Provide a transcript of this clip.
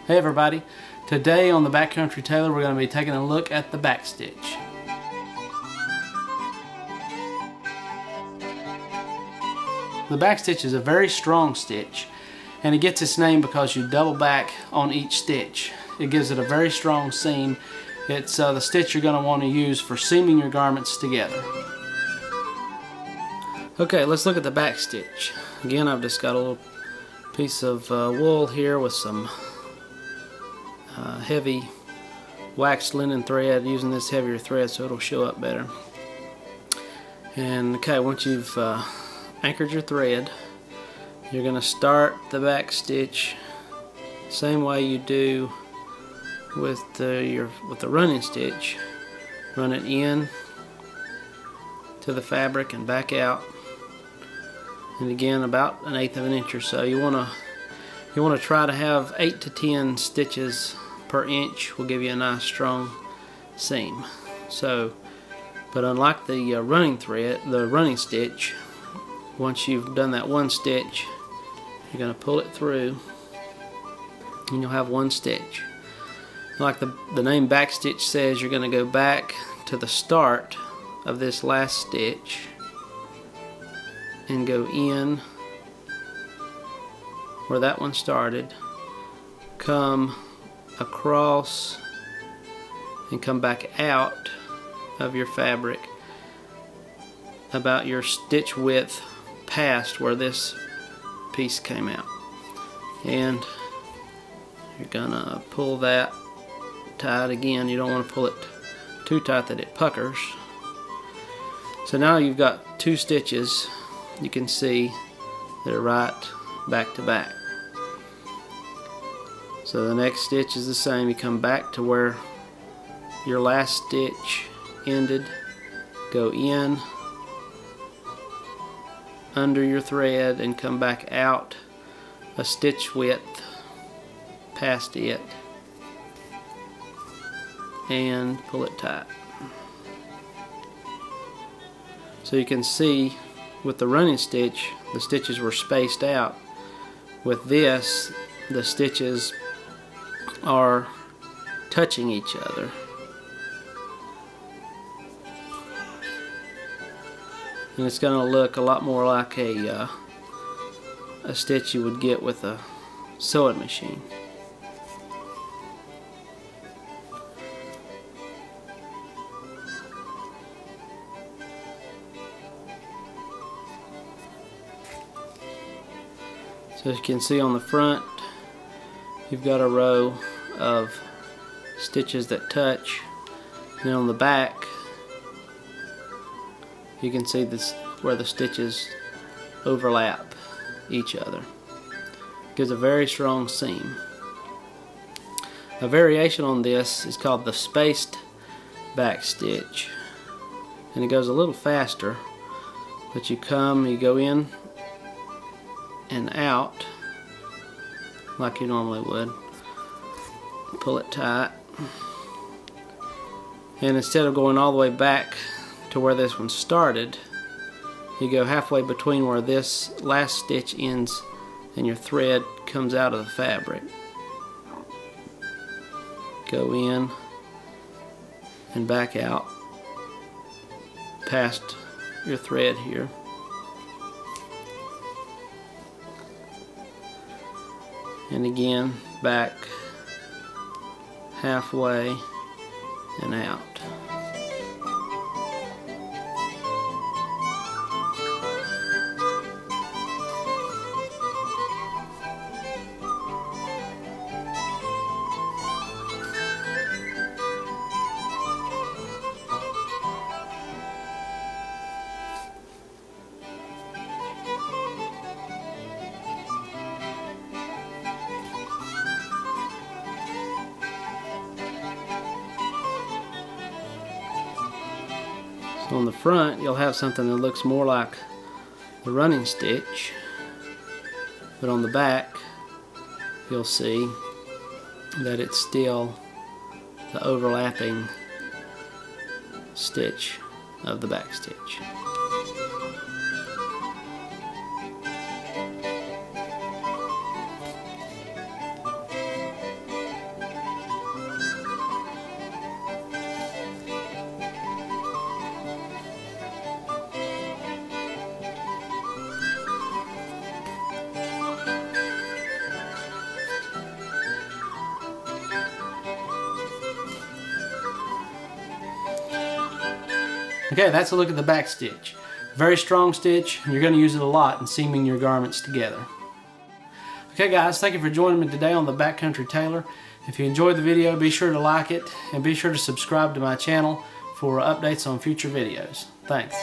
Hey everybody, today on the Backcountry Tailor we're going to be taking a look at the back stitch. The back stitch is a very strong stitch and it gets its name because you double back on each stitch. It gives it a very strong seam. It's the stitch you're going to want to use for seaming your garments together. Okay, let's look at the back stitch. Again, I've just got a little piece of wool here with some heavy waxed linen thread, using this heavier thread so it'll show up better. And okay, once you've anchored your thread, you're going to start the back stitch same way you do with the running stitch. Run it in to the fabric and back out, and again about 1/8 of an inch or so. You want to try to have 8 to 10 stitches per inch. Will give you a nice strong seam. So, but unlike the running stitch, once you've done that one stitch, you're going to pull it through and you'll have one stitch. Like the name back stitch says, you're going to go back to the start of this last stitch and go in where that one started, come across and come back out of your fabric about your stitch width past where this piece came out, and you're gonna pull that tight again. You don't want to pull it too tight that it puckers. So now you've got two stitches you can see that are right back to back. So the next stitch is the same. You come back to where your last stitch ended, go in under your thread and come back out a stitch width past it and pull it tight. So you can see with the running stitch the stitches were spaced out. With this, the stitches are touching each other. And it's going to look a lot more like a stitch you would get with a sewing machine. So as you can see on the front, you've got a row of stitches that touch, and on the back you can see this where the stitches overlap each other. Gives a very strong seam. A variation on this is called the spaced back stitch, and it goes a little faster, but you go in and out like you normally would. Pull it tight, and instead of going all the way back to where this one started, you go halfway between where this last stitch ends and your thread comes out of the fabric. Go in and back out past your thread here. And again back halfway and out. So on the front you'll have something that looks more like the running stitch, but on the back you'll see that it's still the overlapping stitch of the back stitch. Okay, that's a look at the back stitch. Very strong stitch, and you're going to use it a lot in seaming your garments together. Okay guys, thank you for joining me today on the Backcountry Tailor. If you enjoyed the video, be sure to like it and be sure to subscribe to my channel for updates on future videos. Thanks.